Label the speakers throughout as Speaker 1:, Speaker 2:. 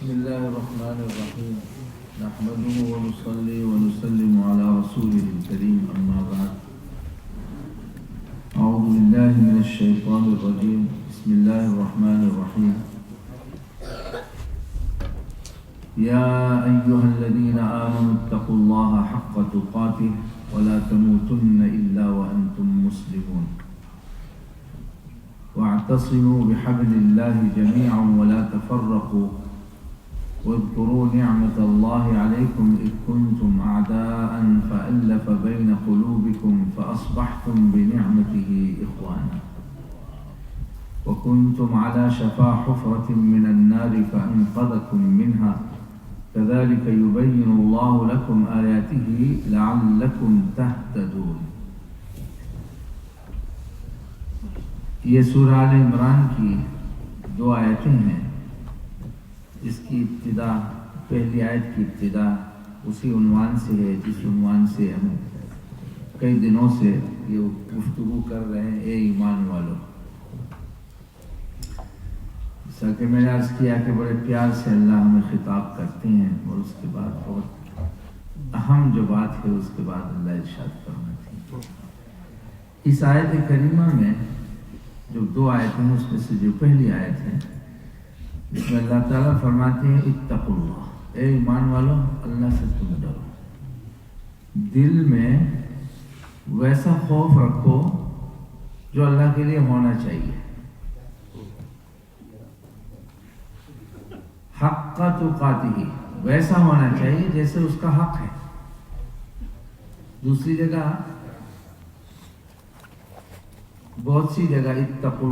Speaker 1: بسم الله الرحمن الرحيم نحمده ونصلي ونسلم على رسوله الكريم أما بعد أعوذ بالله من الشيطان الرجيم بسم الله الرحمن الرحيم يا أيها الذين آمنوا اتقوا الله حق تقاته ولا تموتن إلا وأنتم مسلمون واعتصموا بحبل الله جميعا ولا تفرقوا واذكروا نعمة الله عليكم إذ كنتم أعداء فألف بين قلوبكم فأصبحتم بنعمته إخوانا وكنتم على شفا حفرة من النار فأنقذكم منها كذلك يبين الله لكم آياته لعلكم تهتدون. یہ سورہ آل عمران کی 2 آیتیں ہیں. اس کی ابتدا پہلی آیت کی ابتدا اسی عنوان سے ہے جس عنوان سے ہم کئی دنوں سے یہ گفتگو کر رہے ہیں. اے ایمان والو. جیسا کہ میں نے عرض کیا کہ بڑے پیار سے اللہ ہمیں خطاب کرتے ہیں اور اس کے بعد بہت اہم جو بات ہے اس کے بعد اللہ ارشاد فرماتے ہیں. اس آیت کریمہ میں جو 2 آیتیں ہیں اس میں سے جو پہلی آیت ہے جس میں اللہ تعالیٰ فرماتے ہیں اتقوا اللہ. اے ایمان والو اللہ سے تم ڈرو. دل میں ویسا خوف رکھو جو اللہ کے لیے ہونا چاہیے. حق تقاتہ ویسا ہونا چاہیے جیسے اس کا حق ہے. دوسری جگہ بہت سی جگہ اتقوا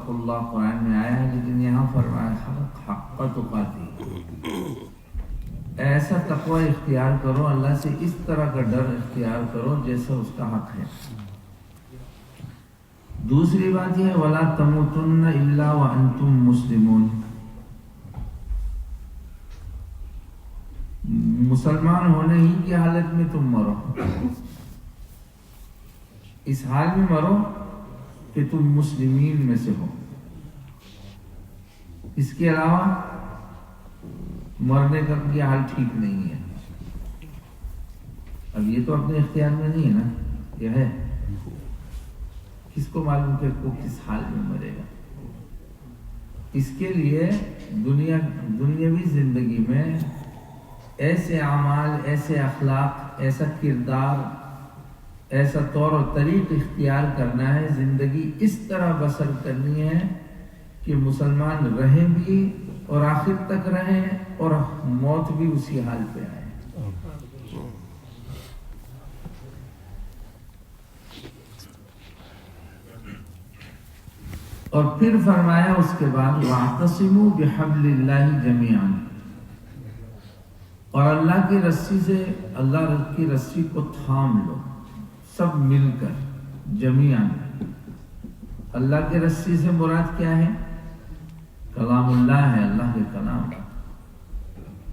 Speaker 1: اللہ قرآن میں آیا ہے لیکن یہاں فرمایا حق تقاتہ. ایسا تقوی اختیار کرو اللہ سے اس طرح کا ڈر اختیار کرو جیسا اس کا حق ہے. دوسری بات یہ ہے وَلَا تَمُوتُنَّ إِلَّا وَأَنْتُمْ مُسْلِمُونَ. مسلمان ہونے ہی کی حالت میں تم مرو. اس حال میں مرو کہ تم مسلمین میں سے ہو. اس کے علاوہ مرنے کا یہ حال ٹھیک نہیں ہے. اب یہ تو اپنے اختیار میں نہیں ہے نا. یہ ہے کس کو معلوم کہ وہ کس حال میں مرے گا. اس کے لیے دنیاوی زندگی میں ایسے اعمال، ایسے اخلاق، ایسا کردار، ایسا طور و طریق اختیار کرنا ہے. زندگی اس طرح بسر کرنی ہے کہ مسلمان رہیں بھی اور آخر تک رہیں اور موت بھی اسی حال پہ آئے. اور پھر فرمایا اس کے بعد وَاعْتَصِمُوا بِحَبْلِ اللَّهِ جَمِيعًا. اور اللہ کی رسی سے، اللہ کی رسی کو تھام لو سب مل کر. جمیعاً اللہ کی رسی سے مراد کیا ہے؟ کلام اللہ ہے، اللہ کے کلام.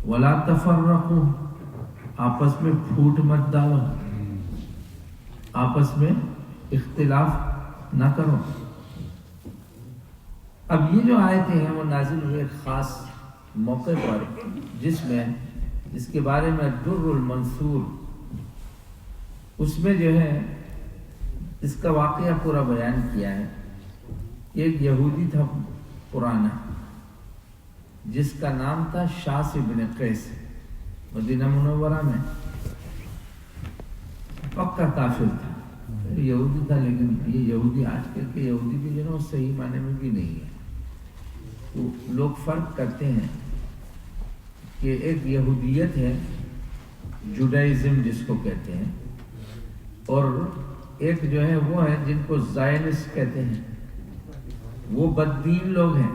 Speaker 1: وَلَا تَفَرَّقُوا. آپس میں پھوٹ مت ڈالو، آپس میں اختلاف نہ کرو. اب یہ جو آیتیں ہیں وہ نازل ہوئے ایک خاص موقع پر جس کے بارے میں در المنصور اس میں جو ہے اس کا واقعہ پورا بیان کیا ہے. ایک یہودی تھا پرانا جس کا نام تھا شاس بن قیس. مدینہ منورہ میں پکا کافر تھا. یہودی تھا لیکن یہ یہودی آج کل کے یہودی بھی جو ہے صحیح معنی میں بھی نہیں ہے. تو لوگ فرق کرتے ہیں کہ ایک یہودیت ہے جوڈائزم جس کو کہتے ہیں، اور ایک جو ہے وہ ہے جن کو زائنسٹ کہتے ہیں. وہ بددین لوگ ہیں،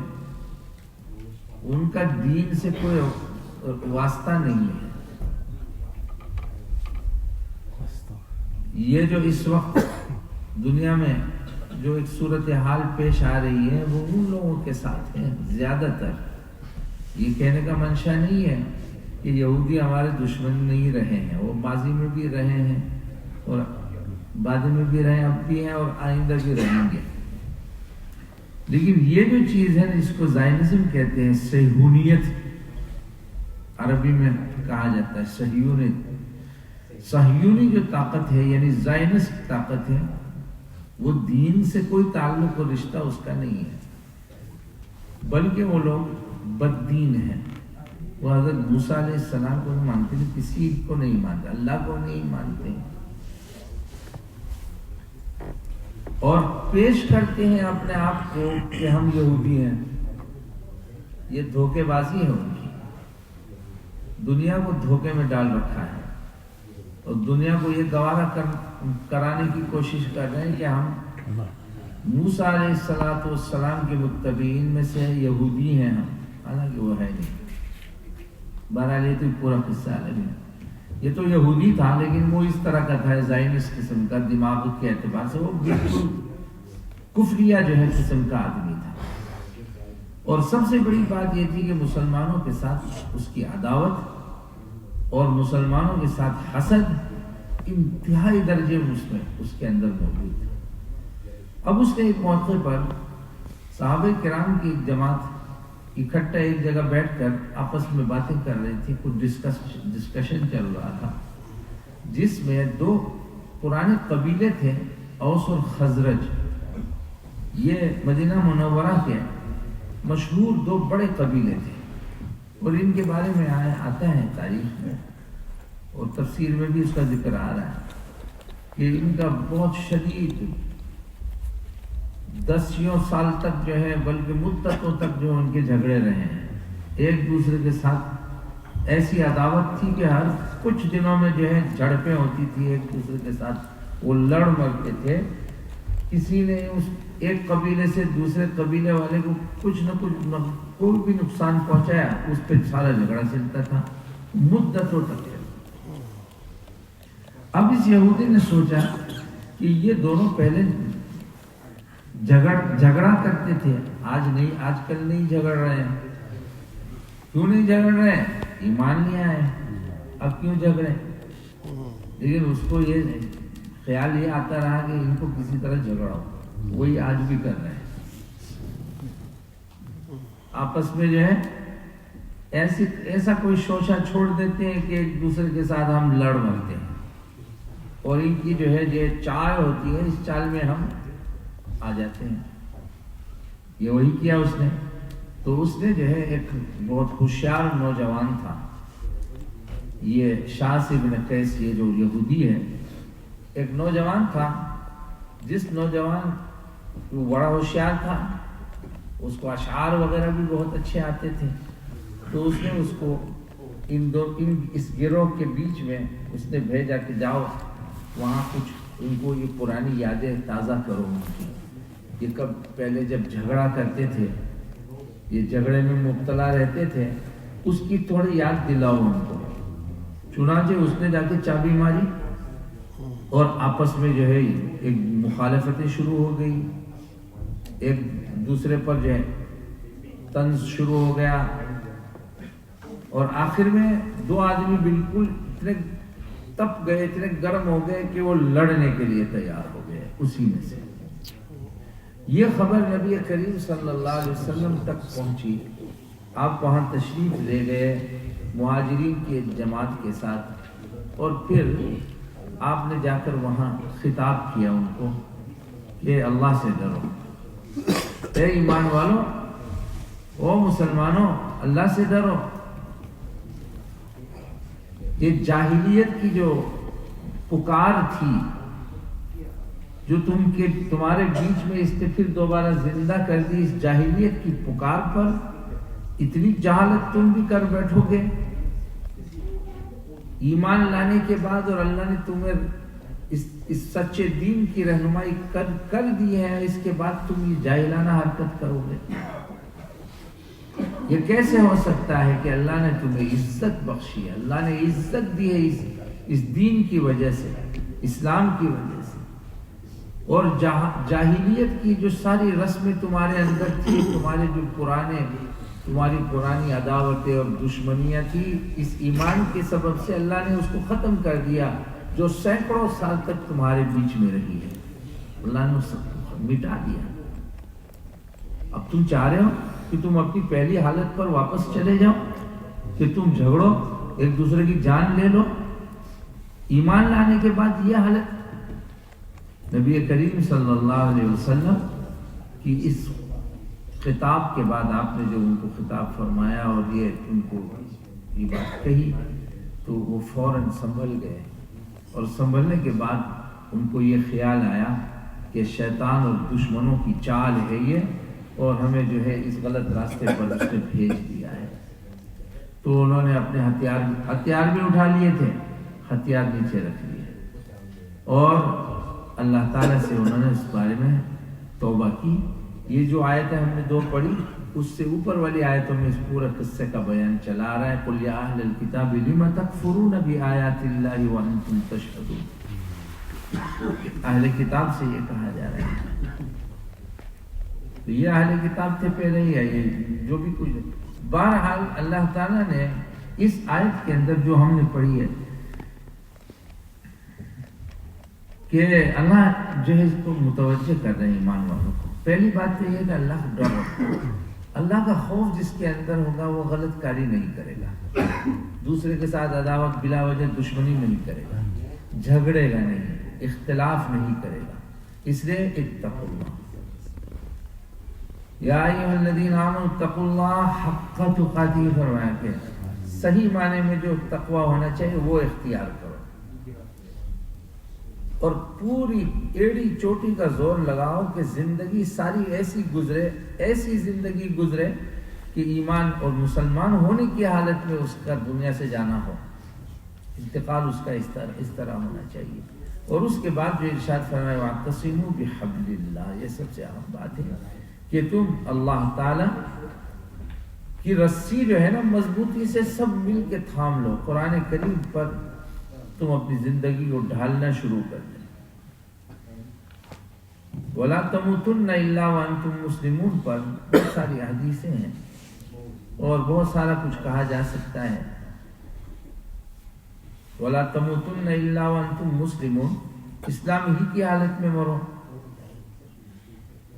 Speaker 1: ان کا دین سے کوئی واسطہ نہیں ہے. یہ جو اس وقت دنیا میں جو ایک صورتحال پیش آ رہی ہے وہ ان لوگوں کے ساتھ ہے زیادہ تر. یہ کہنے کا منشا نہیں ہے کہ یہودی ہمارے دشمن نہیں رہے ہیں. وہ ماضی میں بھی رہے ہیں اور بعد میں بھی رہے، اب بھی ہیں اور آئندہ بھی رہیں گے. لیکن یہ جو چیز ہے اس کو زائنزم کہتے ہیں، صہیونیت. عربی میں کہا جاتا ہے صہیونی جو طاقت ہے یعنی زائنس کی طاقت ہے، وہ دین سے کوئی تعلق اور رشتہ اس کا نہیں ہے، بلکہ وہ لوگ بددین ہیں۔ وہ حضرت موسیٰ علیہ السلام کو نہیں مانتے، کسی کو نہیں مانتے، اللہ کو نہیں مانتے، اور پیش کرتے ہیں اپنے آپ کو کہ ہم یہودی ہیں۔ یہ دھوکے بازی ہے ان کی، دنیا کو دھوکے میں ڈال رکھا ہے، اور دنیا کو یہ گوارا کرانے کی کوشش کر رہے ہیں کہ ہم موسیٰ علیہ السلام کے متبعین میں سے یہودی ہیں ہم، حالانکہ وہ ہے نہیں۔ بہرحال یہ تو پورا قصہ الگ ہے۔ یہ تو یہودی تھا لیکن وہ اس طرح کا تھا، زائنس قسم کا، دماغ کے اعتبار سے وہ بالکل کفریہ جو ہے قسم کا آدمی تھا۔ اور سب سے بڑی بات یہ تھی کہ مسلمانوں کے ساتھ اس کی عداوت اور مسلمانوں کے ساتھ حسد انتہائی درجے میں اس کے اندر موجود تھا۔ اب اس نے ایک موقع پر صحابہ کرام کی ایک جماعت اکٹھا ایک جگہ بیٹھ کر آپس میں باتیں کر رہی تھی، کچھ ڈسکشن چل رہا تھا، جس میں دو پرانے قبیلے تھے، اوس اور خزرج۔ یہ مدینہ منورہ کے مشہور دو بڑے قبیلے تھے، اور ان کے بارے میں آتا ہے تاریخ میں اور تفسیر میں بھی اس کا ذکر آ رہا ہے کہ ان کا بہت شدید 10 سال تک جو ہے، بلکہ مدتوں تک جو ان کے جھگڑے رہے ہیں، ایک دوسرے کے ساتھ ایسی عداوت تھی کہ ہر کچھ دنوں میں جو ہے جھڑپیں ہوتی تھی، ایک دوسرے کے ساتھ وہ لڑ مرتے تھے۔ کسی نے اس ایک قبیلے سے دوسرے قبیلے والے کو کچھ نہ کچھ کوئی بھی نقصان پہنچایا، اس پہ سارا جھگڑا چلتا تھا مدتوں تک۔ اب اس یہودی نے سوچا کہ یہ دونوں پہلے جھگڑا کرتے تھے، آج کل نہیں جھگڑ رہے ہیں۔ کیوں نہیں جھگڑ رہے؟ ایمان نہیں آئے، اب کیوں جھگڑے؟ لیکن اس کو یہ خیال یہ آتا رہا کہ ان کو کسی طرح جھگڑاؤ، وہی آج بھی کر رہے ہیں، آپس میں جو ہے ایسا کوئی شوشہ چھوڑ دیتے ہیں کہ ایک دوسرے کے ساتھ ہم لڑ مرتے ہیں، اور ان کی جو ہے یہ چال ہوتی ہے، اس چال میں ہم آ جاتے ہیں۔ یہ وہی کیا اس نے۔ تو اس نے جو ہے ایک بہت ہوشیار نوجوان تھا، یہ شاس ابن قیس، یہ جو یہودی ہے، ایک نوجوان تھا، جس نوجوان وہ بڑا ہوشیار تھا، اس کو اشعار وغیرہ بھی بہت اچھے آتے تھے، تو اس نے اس کو اس گروہ کے بیچ میں اس نے بھیجا کہ جاؤ وہاں کچھ ان کو یہ پرانی یادیں تازہ کرو ان کی، یہ کب پہلے جب جھگڑا کرتے تھے، یہ جھگڑے میں مبتلا رہتے تھے، اس کی تھوڑی یاد دلاؤ ان کو۔ چنانچہ اس نے جا کے چابی ماری اور آپس میں جو ہے ایک مخالفتیں شروع ہو گئی، ایک دوسرے پر جو ہے طنز شروع ہو گیا، اور آخر میں دو آدمی بالکل اتنے تپ گئے، اتنے گرم ہو گئے کہ وہ لڑنے کے لیے تیار ہو گئے۔ اسی میں سے یہ خبر نبی کریم صلی اللہ علیہ وسلم تک پہنچی، آپ وہاں تشریف لے گئے مہاجرین کی جماعت کے ساتھ، اور پھر آپ نے جا کر وہاں خطاب کیا ان کو کہ اللہ سے ڈرو، اے ایمان والو، او مسلمانوں، اللہ سے ڈرو۔ یہ جاہلیت کی جو پکار تھی، جو تمہارے بیچ میں اس نے پھر دوبارہ زندہ کر دی، اس جاہلیت کی پکار پر اتنی جہالت تم بھی کر بیٹھو گے؟ ایمان لانے کے بعد اور اللہ نے تمہیں اس سچے دین کی رہنمائی کر دی ہے، اس کے بعد تم یہ جاہلانہ حرکت کرو گے؟ یہ کیسے ہو سکتا ہے کہ اللہ نے تمہیں عزت بخشی ہے، اللہ نے عزت دی ہے اس دین کی وجہ سے، اسلام کی وجہ سے، اور جاہلیت کی جو ساری رسمیں تمہارے اندر تھی، تمہاری پرانی عداوتیں اور دشمنیاں تھی، اس ایمان کے سبب سے اللہ نے اس کو ختم کر دیا، جو سینکڑوں سال تک تمہارے بیچ میں رہی ہے، اللہ نے اس کو مٹا دیا۔ اب تم چاہ رہے ہو کہ تم اپنی پہلی حالت پر واپس چلے جاؤ؟ کہ تم جھگڑو، ایک دوسرے کی جان لے لو، ایمان لانے کے بعد یہ حالت۔ نبی کریم صلی اللہ علیہ وسلم کی اس خطاب کے بعد آپ نے جو ان کو خطاب فرمایا اور یہ ان کو یہ بات کہی تو وہ فوراً سنبھل گئے، اور سنبھلنے کے بعد ان کو یہ خیال آیا کہ شیطان اور دشمنوں کی چال ہے یہ، اور ہمیں جو ہے اس غلط راستے پر اس نے بھیج دیا ہے۔ تو انہوں نے اپنے ہتھیار بھی اٹھا لیے تھے، ہتھیار نیچے رکھ لیے، اور اللہ تعالیٰ سے انہوں نے اس بارے میں توبہ کی۔ یہ جو آیتیں ہم نے دو پڑھی، اس سے اوپر والی آیتوں میں اس پورے قصے کا بیان چلا آ رہا ہے۔ قُلْ يَا أَهْلَ الْكِتَابِ لِمَ تَكْفُرُونَ بِآيَاتِ اللَّهِ وَأَنْتُمْ تَشْهَدُونَ۔ اہل کتاب سے یہ کہا جا رہا ہے، تو یہ اہل کتاب تھے پہلے ہی ہے، یہ جو بھی کچھ۔ بہرحال اللہ تعالیٰ نے اس آیت کے اندر جو ہم نے پڑھی ہے کہ اللہ جو ہے اس کو متوجہ کر رہے ہیں ایمان والوں کو۔ پہلی بات تو یہ کہ اللہ کا ڈر رکھو، اللہ کا خوف جس کے اندر ہوگا وہ غلط کاری نہیں کرے گا، دوسرے کے ساتھ عداوت بلا وجہ دشمنی نہیں کرے گا، جھگڑے گا نہیں، اختلاف نہیں کرے گا۔ اس لیے اتقوا اللہ، یا ایھا الذین آمنوا اتقوا اللہ حق تقاتہ، فرمایا کہ صحیح معنی میں جو تقوی ہونا چاہیے وہ اختیار کرو، اور پوری ایڑی چوٹی کا زور لگاؤ کہ زندگی ساری ایسی زندگی گزرے کہ ایمان اور مسلمان ہونے کی حالت میں اس کا دنیا سے جانا ہو، انتقال اس کا اس طرح ہونا چاہیے۔ اور اس کے بعد جو ارشاد فرمایا وَاعْتَصِمُوا بِحَبْلِ اللَّهِ، یہ سب سے اہم بات ہے کہ تم اللہ تعالی کی رسی جو ہے نا مضبوطی سے سب مل کے تھام لو، قرآن کریم پر تم اپنی زندگی کو ڈھالنا شروع کر دیں۔ وَلَا تَمُوتُنَّ إِلَّا وَأَنْتُمْ مُسْلِمُونَ پر بہت ساری حدیثیں ہیں اور بہت سارا کچھ کہا جا سکتا ہے۔ وَلَا تَمُوتُنَّ إِلَّا وَأَنْتُمْ مُسْلِمُونَ، اسلام ہی کی حالت میں مرو،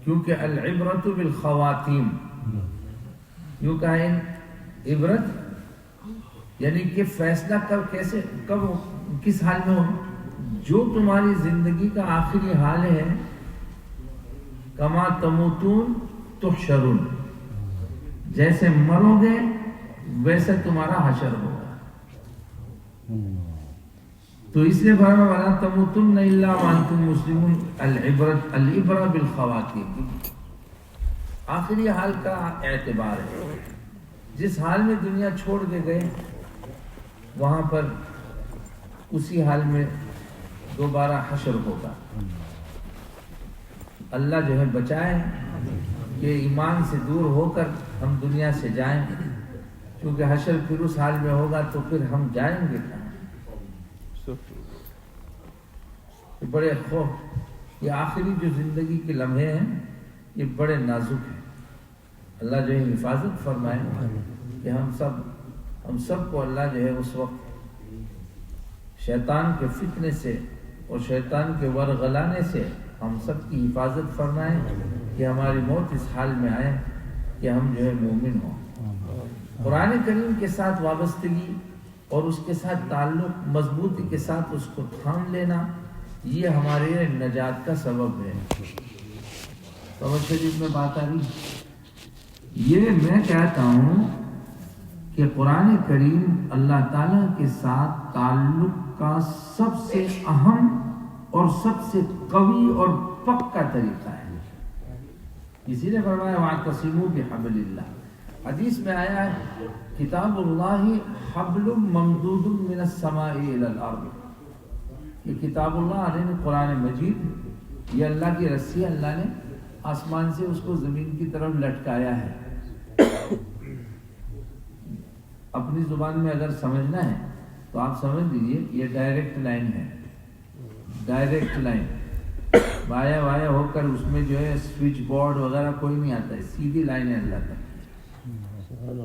Speaker 1: کیونکہ العبرۃ بالخواتیم، یوں کہیں عبرت یعنی کہ فیصلہ کب کس حال میں ہو، جو تمہاری زندگی کا آخری حال ہے، کما تموتون تحشرون، جیسے مرو گے ویسے تمہارا حشر ہوگا۔ تو اس لیے فرمایا وَلَا تَمُوتُنَّ إِلَّا وَأَنْتُمْ مُسْلِمُونَ، العبرۃ بالخواتیم، آخری حال کا اعتبار ہے، جس حال میں دنیا چھوڑ کے گئے وہاں پر اسی حال میں دوبارہ حشر ہوگا۔ اللہ جو ہے بچائے کہ ایمان سے دور ہو کر ہم دنیا سے جائیں، کیونکہ حشر پھر اس حال میں ہوگا تو پھر ہم جائیں گے کہاں؟ بڑے خوف، یہ آخری جو زندگی کے لمحے ہیں یہ بڑے نازک ہیں۔ اللہ جو ہے حفاظت فرمائے کہ ہم سب کو اللہ جو ہے اس وقت شیطان کے فتنے سے اور شیطان کے ورغلانے سے ہم سب کی حفاظت فرمائے کہ ہماری موت اس حال میں آئے کہ ہم جو ہے مومن ہوں۔ قرآن کریم کے ساتھ وابستگی اور اس کے ساتھ تعلق مضبوطی کے ساتھ اس کو تھام لینا، یہ ہمارے نجات کا سبب ہے۔ سمجھ شریف میں بات آ رہی، یہ میں کہتا ہوں کہ قرآن کریم اللہ تعالیٰ کے ساتھ تعلق کا سب سے اہم اور سب سے قوی اور پکا طریقہ ہے۔ اسی لیے فرمایا وَاعْتَصِمُوا بِحَبْلِ اللَّهِ، حدیث میں آیا ہے کتاب اللہ حبل ممدود من السماء الى الارض، یہ کتاب اللہ علیہ قرآن مجید، یہ اللہ کی رسی، اللہ نے آسمان سے اس کو زمین کی طرف لٹکایا ہے۔ اپنی زبان میں اگر سمجھنا ہے تو آپ سمجھ لیجئے یہ ڈائریکٹ لائن ہے، ڈائریکٹ لائن، وایا وایا ہو کر اس میں جو ہے سوئچ بورڈ وغیرہ کوئی نہیں آتا ہے، سیدھی لائن ہے اللہ تک،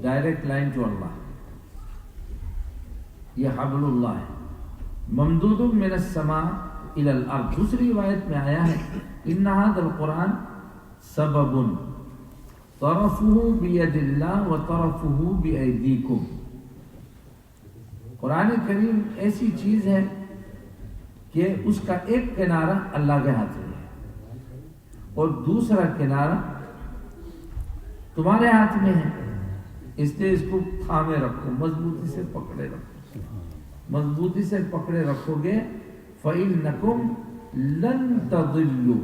Speaker 1: ڈائریکٹ لائن ٹو اللہ، یہ حبل اللہ ہے، ممدود من السماء الى الارض۔ دوسری روایت میں آیا ہے ان هذا القرآن سبب طرفه بید اللہ و طرفه بایدیکم، قرآن کریم ایسی چیز ہے کہ اس کا ایک کنارہ اللہ کے ہاتھ میں ہے اور دوسرا کنارہ تمہارے ہاتھ میں ہے، اس لیے اس کو تھامے رکھو، مضبوطی سے پکڑے رکھو، مضبوطی سے پکڑے رکھو گے فَإِنَّكُمْ لَن تَضِلُّوا،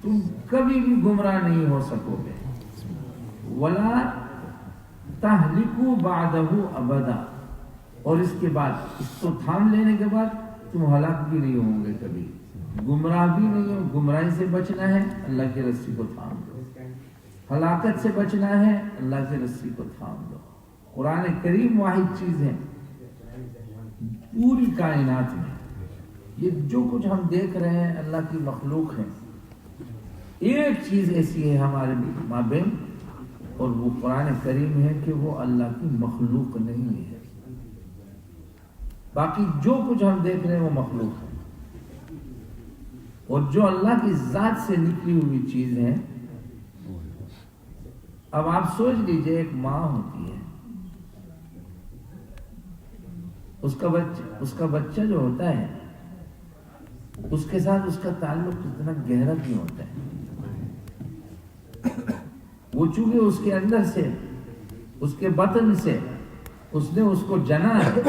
Speaker 1: تم کبھی بھی گمراہ نہیں ہو سکو گے، وَلَا تَهْلِكُوا بَعْدَهُ أَبَدًا، اور اس کے بعد اس کو تھام لینے کے بعد تم ہلاک بھی نہیں ہوں گے، کبھی گمراہ بھی نہیں ہو۔ گمراہی سے بچنا ہے اللہ کی رسی کو تھام دو، ہلاکت سے بچنا ہے اللہ کی رسی کو تھام دو۔ قرآن کریم واحد چیز ہے پوری کائنات میں، یہ جو کچھ ہم دیکھ رہے ہیں اللہ کی مخلوق ہے، ایک چیز ایسی ہے ہمارے مابین اور وہ قرآن کریم ہے کہ وہ اللہ کی مخلوق نہیں ہے، باقی جو کچھ ہم دیکھ رہے ہیں وہ مخلوق ہے، اور جو اللہ کی ذات سے نکلی ہوئی چیز ہے۔ اب آپ سوچ لیجئے ایک ماں ہوتی ہے، اس کا بچہ جو ہوتا ہے اس کے ساتھ اس کا تعلق کتنا گہرا کیوں ہوتا ہے؟ وہ چونکہ اس کے اندر سے، اس کے بطن سے اس نے اس کو جنا ہے،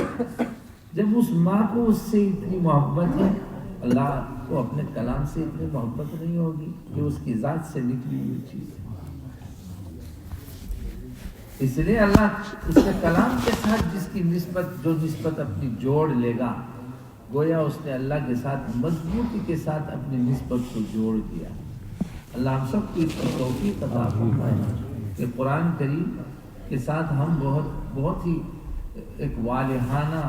Speaker 1: جب اس ماں کو اس سے اتنی محبت ہے، اللہ کو اپنے کلام سے اتنی محبت نہیں ہوگی کہ اس کی ذات سے نکلی ہوئی چیز ہے۔ اس لیے اللہ اس کے کلام کے ساتھ جس کی نسبت اپنی جوڑ لے گا، گویا اس نے اللہ کے ساتھ مضبوطی کے ساتھ اپنی نسبت کو جوڑ دیا۔ اللہ ہم سب کو اس کی توفیق عطا فرمائے کہ قرآن کریم کے ساتھ ہم بہت ہی ایک والہانہ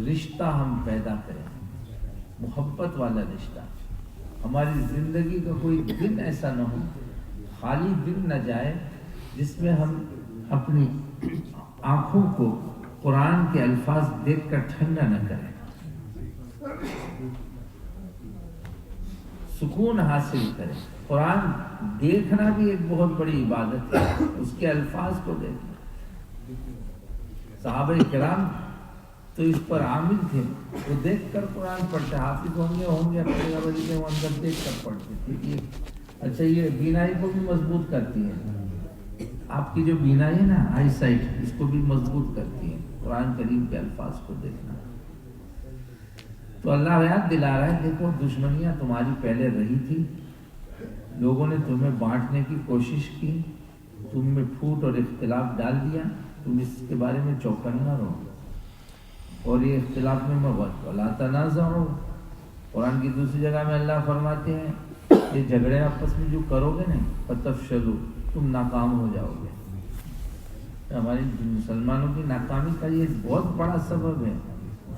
Speaker 1: رشتہ ہم پیدا کریں، محبت والا رشتہ۔ ہماری زندگی کا کوئی دن ایسا نہ ہو، خالی دن نہ جائے جس میں ہم اپنی آنکھوں کو قرآن کے الفاظ دیکھ کر ٹھنڈا نہ کریں، سکون حاصل کریں۔ قرآن دیکھنا بھی ایک بہت بڑی عبادت ہے، اس کے الفاظ کو دیکھنا۔ صحابہ کرام تو اس پر عامل تھے، وہ دیکھ کر قرآن پڑھتے، حافظ ہوں گے اپنے غرضی کے اندر دیکھ کر پڑھتے تھے۔ اچھا، یہ بینائی کو بھی مضبوط کرتی ہے، آپ کی جو بینائی ہے نا، آئی سائٹ، اس کو بھی مضبوط کرتی ہے قرآن کریم کے الفاظ کو دیکھنا۔ تو اللہ یاد دلا رہا ہے، دیکھو دشمنیاں تمہاری پہلے رہی تھی، لوگوں نے تمہیں بانٹنے کی کوشش کی، تم میں پھوٹ اور اختلاف ڈال دیا، تم اس کے بارے میں چوکنا رہو، اور یہ اختلاف میں مبت ولا تنازعوا۔ قرآن کی دوسری جگہ میں اللہ فرماتے ہیں یہ جھگڑے آپس میں جو کرو گے نا، فتفشلوا، تم ناکام ہو جاؤ گے۔ ہماری مسلمانوں کی ناکامی کا یہ بہت بڑا سبب ہے،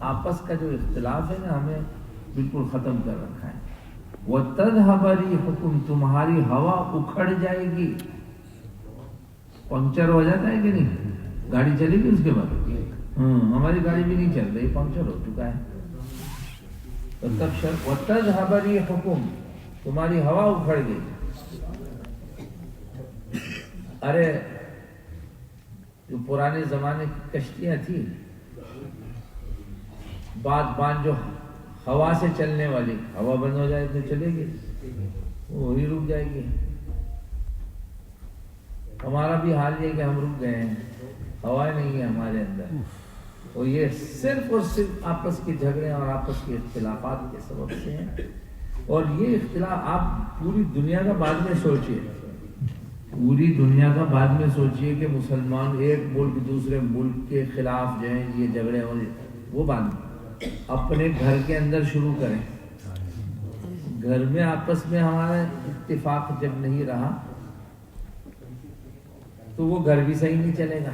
Speaker 1: آپس کا جو اختلاف ہے نا، ہمیں بالکل ختم کر رکھا ہے۔ وَتَذْهَبَ رِيحُكُمْ، تمہاری ہوا اکھڑ جائے گی۔ پنکچر ہو جاتا ہے کہ نہیں، گاڑی چلے گی اس کے بعد، ہماری گاڑی بھی نہیں چل رہی، پنکچر ہو چکا ہے۔ وَتَذْهَبَ رِيحُكُمْ، تمہاری ہوا اکھڑ گئی۔ ارے جو پرانے زمانے کی کشتیاں تھیں، بان جو ہوا سے چلنے والی، ہوا بند ہو جائے تو چلے گی، وہی رک جائے گی۔ ہمارا بھی حال یہ کہ ہم رک گئے ہیں، ہوا نہیں ہے ہمارے اندر، اور یہ صرف اور صرف آپس کے جھگڑے اور آپس کے اختلافات کے سبب سے ہیں۔ اور یہ اختلاف آپ پوری دنیا کا بعد میں سوچئے، پوری دنیا کا بعد میں سوچئے کہ مسلمان ایک ملک دوسرے ملک کے خلاف جو ہیں یہ جھگڑے ہوں، وہ بعد میں اپنے گھر کے اندر شروع کریں۔ گھر میں آپس میں ہمارا اتفاق جب نہیں رہا تو وہ گھر بھی صحیح نہیں چلے گا،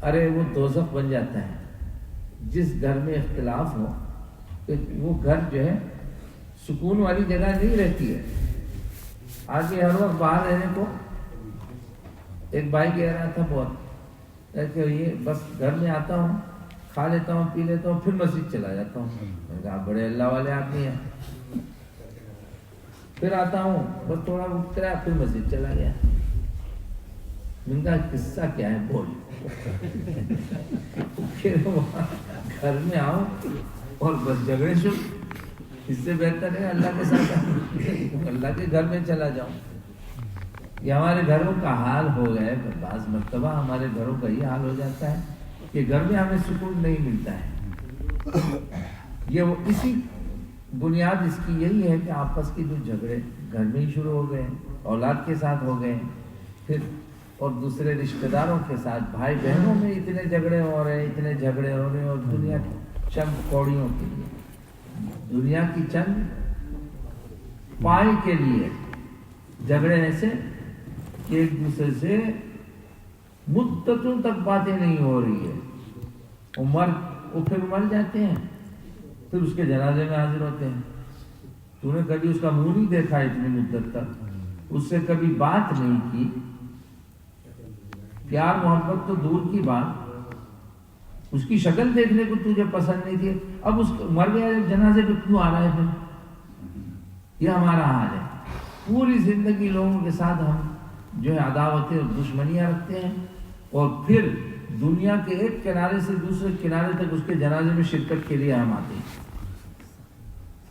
Speaker 1: ارے وہ دوزخ بن جاتا ہے۔ جس گھر میں اختلاف ہو وہ گھر جو ہے سکون والی جگہ نہیں رہتی ہے۔ آج یہ ہر وقت باہر رہنے کو، ایک بھائی کہہ رہا تھا بہت کہ یہ بس گھر میں آتا ہوں، کھا لیتا ہوں، پی لیتا ہوں، پھر مسجد چلا جاتا ہوں۔ میں نے کہا بڑے اللہ والے آدمی ہیں، پھر آتا ہوں بس تھوڑا وقت کرا، پھر مسجد چلا گیا۔ ان کا قصہ کیا ہے بول. پھر گھر میں آؤ اور بس جھگڑے شروع. اس سے بہتر ہے اللہ کے ساتھ اللہ کے گھر میں چلا جاؤں. یہ ہمارے گھروں کا حال ہو گیا ہے. بعض مرتبہ ہمارے گھروں کا یہ حال ہو جاتا ہے کہ گھر میں ہمیں سکون نہیں ملتا ہے. یہ اسی بنیاد اس کی یہی ہے کہ آپس کے جو جھگڑے گھر میں ہی شروع ہو گئے ہیں, اولاد کے ساتھ ہو گئے ہیں, پھر اور دوسرے رشتہ داروں کے ساتھ, بھائی بہنوں میں اتنے جھگڑے ہو رہے ہیں, اور دنیا کی چند کوڑیوں کے لیے, دنیا کی چند پائی کے لیے جھگڑے ایسے کہ ایک دوسرے سے مدتوں تک باتیں نہیں ہو رہی ہے. وہ پھر مر جاتے ہیں, پھر اس کے جنازے میں حاضر ہوتے ہیں. تو نے کبھی اس کا منہ نہیں دیکھا اتنی مدت تک, اس سے کبھی بات نہیں کی, پیار محبت تو دور کی بات, اس کی شکل دیکھنے کو تجھے پسند نہیں تھی. اب اس مر گیا جنازے پہ کیوں آ رہا ہے پھر؟ یہ ہمارا حال ہے. پوری زندگی لوگوں کے ساتھ ہم جو ہے عداوتیں اور دشمنیاں رکھتے ہیں, اور پھر دنیا کے ایک کنارے سے دوسرے کنارے تک اس کے جنازے میں شرکت کے لیے ہم آتے ہیں.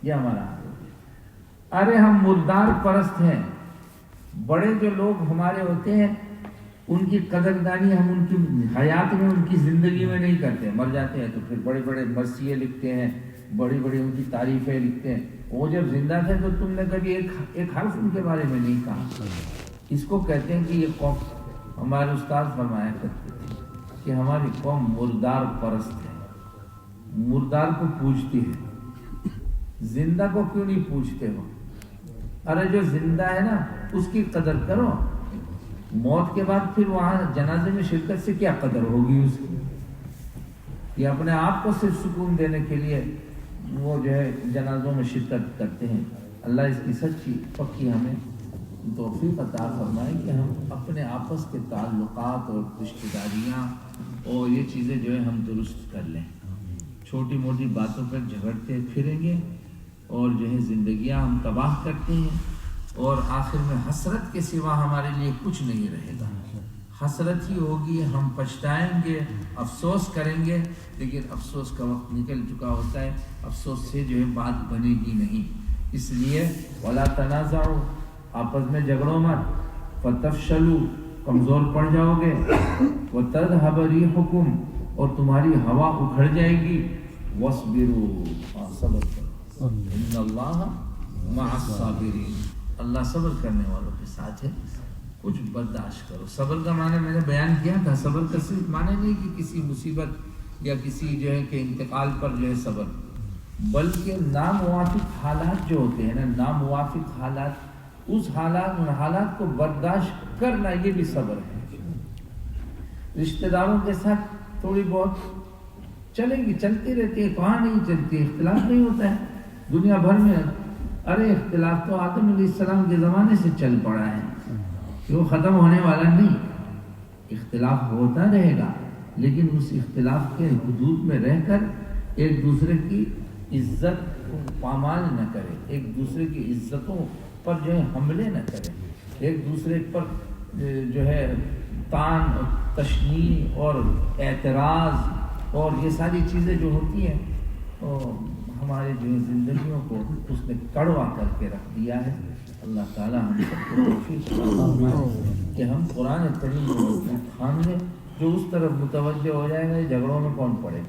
Speaker 1: یہ ہمارا حال ہے. ارے ہم مردار پرست ہیں. بڑے جو لوگ ہمارے ہوتے ہیں ان کی قدردانی ہم ان کی حیات میں, ان کی زندگی میں نہیں کرتے. مر جاتے ہیں تو پھر بڑے بڑے مرثیے لکھتے ہیں, بڑی بڑی ان کی تعریفیں لکھتے ہیں. وہ جب زندہ تھے تو تم نے کبھی ایک حرف ان کے بارے میں نہیں کہا. اس کو کہتے ہیں کہ یہ قوم, ہمارے استاد فرمایا کرتے تھے کہ ہماری قوم مردار پرست ہے, مردار کو پوجتی ہے, زندہ کو کیوں نہیں پوجتے ہو؟ ارے جو زندہ ہے نا اس کی قدر کرو. موت کے بعد پھر وہاں جنازے میں شرکت سے کیا قدر ہوگی اس کی؟ یہ اپنے آپ کو صرف سکون دینے کے لیے وہ جو ہے جنازوں میں شرکت کرتے ہیں. اللہ اس کی سچی پکی ہمیں توفیق عطا فرمائے کہ ہم اپنے آپس کے تعلقات اور رشتہ داریاں اور یہ چیزیں جو ہے ہم درست کر لیں. چھوٹی موٹی باتوں پر جھگڑتے پھریں گے اور جو ہے زندگیاں ہم تباہ کرتے ہیں, اور آخر میں حسرت کے سوا ہمارے لیے کچھ نہیں رہے گا. حسرت ہی ہوگی, ہم پچھتائیں گے, افسوس کریں گے, لیکن افسوس کا وقت نکل چکا ہوتا ہے. افسوس سے جو ہے بات بنے گی نہیں. اس لیے ولا تنازعوا, آپس میں جھگڑو مت, فتفشلوا, کمزور پڑ جاؤ گے, وتذهب ريحكم, اور تمہاری ہوا اکھڑ جائے گی, واصبروا, صبر کرو, ان اللہ مع الصابرین, اللہ صبر کرنے والوں کے ساتھ ہے. کچھ برداشت کرو. صبر کا معنی میں نے بیان کیا تھا. صبر کا صرف معنی نہیں کہ کسی مصیبت یا کسی جو ہے کہ انتقال پر جو ہے صبر, بلکہ ناموافق حالات جو ہوتے ہیں نا, ناموافق حالات, اس حالات کو برداشت کرنا, یہ بھی صبر ہے. رشتہ داروں کے ساتھ تھوڑی بہت چلتی رہتی ہے, کہاں نہیں چلتی, اختلاف نہیں ہوتا ہے دنیا بھر میں. ارے اختلاف تو آدم علیہ السلام کے زمانے سے چل پڑا ہے, وہ ختم ہونے والا نہیں. اختلاف ہوتا رہے گا, لیکن اس اختلاف کے حدود میں رہ کر ایک دوسرے کی عزت کو پامال نہ کرے, ایک دوسرے کی عزتوں پر جو ہے حملے نہ کرے, ایک دوسرے پر جو ہے طعن اور تشنیع اور اعتراض اور یہ ساری چیزیں جو ہوتی ہیں, ہمارے جو زندگیوں کو اس نے کڑوا کر کے رکھ دیا ہے. اللہ تعالیٰ ہم سب کو توفیق فرمائے کہ ہم قرآن کریم کو تھام لیں. جو اس طرف متوجہ ہو جائے گا, جھگڑوں میں کون پڑے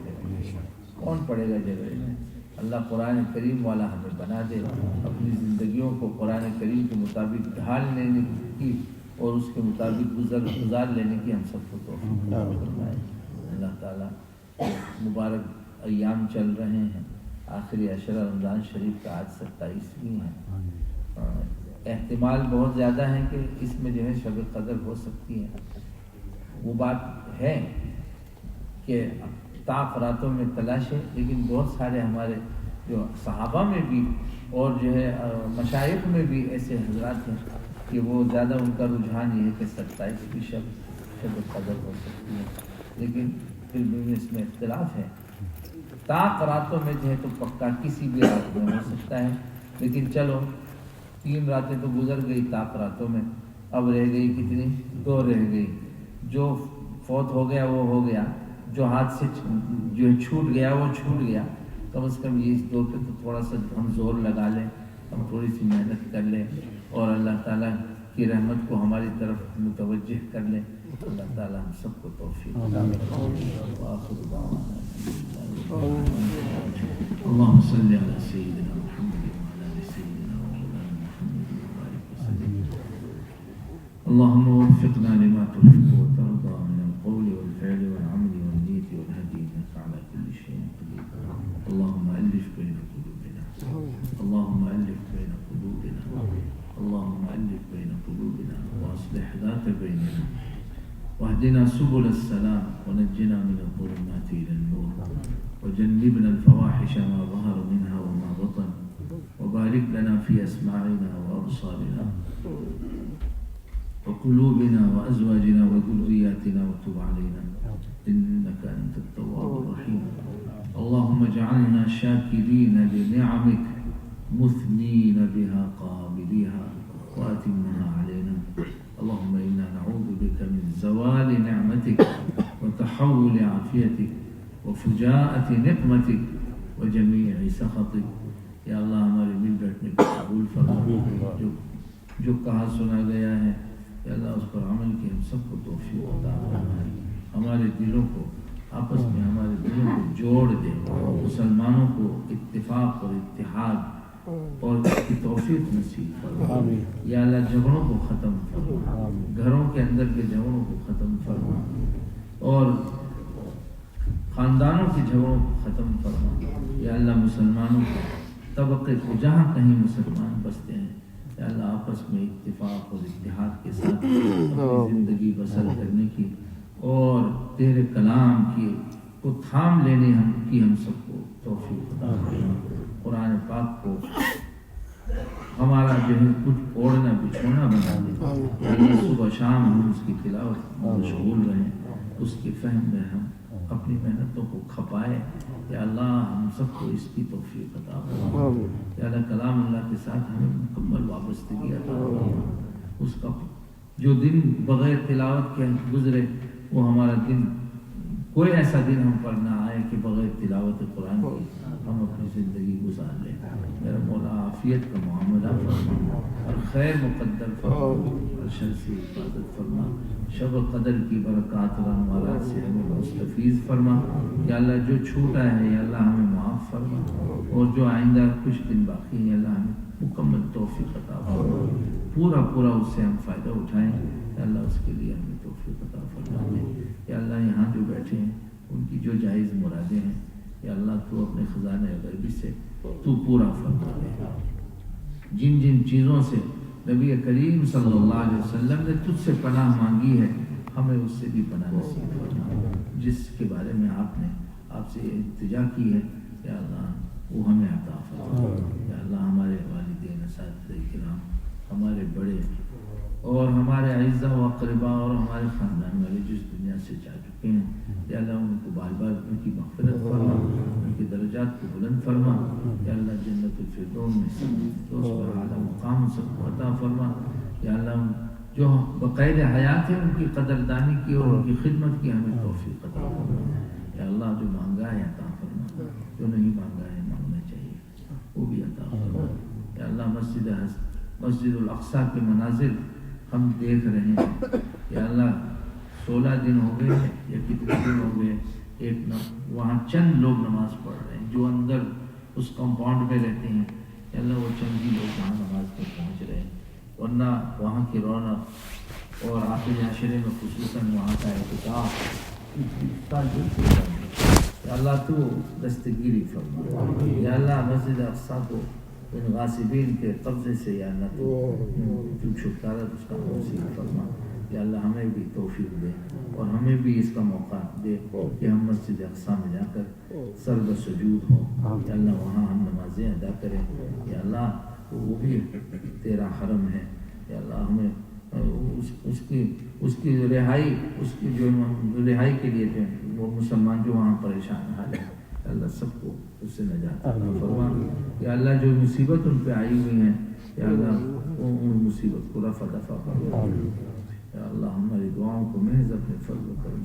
Speaker 1: گا جھگڑے میں. اللہ قرآن کریم والا ہمیں بنا دے, اپنی زندگیوں کو قرآن کریم کے مطابق ڈھال لینے کی اور اس کے مطابق گزار لینے کی ہم سب کو توفیق فرمائے. اللہ تعالیٰ مبارک ایام چل رہے ہیں, آخری عشرہ رمضان شریف کا آج 27ویں ہے. احتمال بہت زیادہ ہے کہ اس میں جو ہے شب قدر ہو سکتی ہے. وہ بات ہے کہ طاق راتوں میں تلاش ہے, لیکن بہت سارے ہمارے جو صحابہ میں بھی اور جو ہے مشائخ میں بھی ایسے حضرات ہیں کہ وہ زیادہ ان کا رجحان یہ ہے کہ 27 شب قدر ہو سکتی ہے. لیکن پھر بھی اس میں اختلاف ہے. طاق راتوں میں جو ہے تو پکا کسی بھی رات میں ہو سکتا ہے, لیکن چلو 3 راتیں تو گزر گئی طاق راتوں میں, اب رہ گئی کتنی, 2 رہ گئی. جو فوت ہو گیا وہ ہو گیا، جو ہاتھ سے جو چھوٹ گیا وہ چھوٹ گیا، کم از کم یہ اس دور پہ تو تھوڑا سا ہم زور لگا لیں، ہم تھوڑی سی محنت کر لیں اور اللہ تعالیٰ کی رحمت کو ہماری طرف متوجہ کر لیں۔ اللہ تعالیٰ ہم سب کو توفیق عطا فرمائے۔ وآخر دعوانا اللهم صل على سيدنا محمد وعلى آل سيدنا ومولانا محمد وبارك وسلم۔ اللهم وفقنا لما تحب وترضى من القول والفعل والعمل والنية والهدي إنك على كل شيء قدير۔ اللهم ألف بين قلوبنا، اللهم ألف بين قلوبنا، اللهم ألف بين قلوبنا وأصلح ذات بيننا، واهدنا سبل السلام ونجنا من الظلمات إلى النور، وجنبنا الفواحش ما ظهر منها وما بطن، وبارك لنا في أسماعنا وأبصارنا وقلوبنا وأزواجنا وذرياتنا وتب علينا إنك أنت التواب الرحيم۔ اللهم اجعلنا شاكرين لنعمك مثنين بها قابليها وأتمها علينا۔ اللهم إنا نعوذ بك من زوال نعمتك وتحول عافيتك وفجاءة نقمتك وجميع سخطك۔ یا اللہ ہمارے مل بیٹھنے کو قبول فرما، جو کہا سنا گیا ہے یا اللہ اس پر عمل کی ہم سب کو توفیق عطا فرما، ہمارے دلوں کو آپس میں ہمارے دلوں کو جوڑ دے، مسلمانوں کو اتفاق اور اتحاد اور اس کی توفیق نصیب فرما۔ یا اللہ جھگڑوں کو ختم فرما، گھروں کے اندر کے جھگڑوں کو ختم فرما اور خاندانوں کے جھگڑوں کو ختم فرما۔ یا اللہ مسلمانوں کو طبقے کو جہاں کہیں مسلمان بستے ہیں یا اللہ آپس میں اتفاق اور اتحاد کے ساتھ اپنی زندگی بسر کرنے کی اور تیرے کلام کی کو تھام لینے ہم سب کو توفیق عطا فرما۔ قرآن پاک کو ہمارا جو ہے کچھ اوڑھنا بچھونا بنا دے، صبح شام ہم اس کی تلاوت میں مشغول رہیں، اس کے فہم میں ہم اپنی محنتوں کو کھپائے۔ یا اللہ ہم سب کو اس کی توفیق عطا فرما۔ یا اللہ کلام اللہ کے ساتھ ہمیں مکمل وابستگی عطا فرما۔ اس کا جو دن بغیر تلاوت کے گزرے وہ ہمارا دن، کوئی ایسا دن ہم پر نہ آئے کہ بغیر تلاوت قرآن کی ہم اپنی زندگی گزار لیں۔ میرا مولا عافیت کا معاملہ فرما اور خیر مقدر فرما اور شر سے حفاظت فرما۔ شب قدر کی برکات اور انوارات سے ہمیں مستفیض فرما۔ یا اللہ جو چھوٹا ہے یا اللہ ہمیں معاف فرما، اور جو آئندہ کچھ دن باقی ہیں یا اللہ ہمیں مکمل توفیق عطا فرما، پورا اس سے ہم فائدہ اٹھائیں۔ یا اللہ اس کے لیے ہمیں توفیق عطا فرما دے۔ یا اللہ یہاں جو بیٹھے ہیں ان کی جو جائز مرادیں ہیں یا اللہ تو اپنے خزانہ غیبی سے تو پورا فرما دے۔ جن جن چیزوں سے نبی کریم صلی اللہ علیہ وسلم نے تجھ سے پناہ مانگی ہے ہمیں اس سے بھی پناہ نصیب فرما۔ جس کے بارے میں آپ سے التجا کی ہے یا اللہ وہ ہمیں عطا فرما۔ یا اللہ ہمارے والدین اساتذہ کرام، ہمارے بڑے اور ہمارے اعزاء و اقرباء اور ہمارے خاندان والے جس دنیا سے جا چکے ہیں یا اللہ ان کو بار بار ان کی مغفرت فرما، ان کے درجات کو بلند فرما۔ یا اللہ جنت الفردوس میں دوست پر اعلیٰ مقام سب کو عطا فرما۔ یا اللہ جو بقید حیات ہے ان کی قدردانی کی اور ان کی خدمت کی ہمیں توفیق عطا فرما۔ یا اللہ جو مانگا ہے عطا فرما، جو نہیں مانگا ہے مانگنا چاہیے وہ بھی عطا فرما۔ یا اللہ مسجد الاقصیٰ کے مناظر ہم دیکھ رہے ہیں یا اللہ 16 دن ہو گئے یا کتنے دن ہو گئے وہاں چند لوگ نماز پڑھ رہے ہیں جو اندر اس کمپاؤنڈ میں رہتے ہیں یا اللہ وہ چند ہی لوگ وہاں نماز پہ پہنچ رہے ہیں، ورنہ وہاں کی رونق اور آخری عشرے میں خصوصاً وہاں کا احتکاف یا اللہ تو دستگیری فرما۔ یا اللہ مسجد اقصیٰ کو ان غاصبین کے قبضے سے یا اللہ تو چھٹکارا اس کا نصیب فرما۔ یا اللہ ہمیں بھی توفیق دے اور ہمیں بھی اس کا موقع دے کہ ہم مسجد اقصیٰ میں جا کر سر بسجود ہوں یا اللہ وہاں ہم نمازیں ادا کریں۔ یا اللہ وہ بھی تیرا حرم ہے یا اللہ ہمیں اس کی رہائی، اس کی جو رہائی کے لیے جو وہ مسلمان جو وہاں پریشان حال ہے اللہ سب کو اس سے نجات عطا فرما۔ یا اللہ جو مصیبت ان پہ آئی ہوئی ہیں یا اللہ ان مصیبت کو رفع دفع فرما۔ یا اللہ ہماری دعا دعاؤں کو محض اپنے فضل و کرم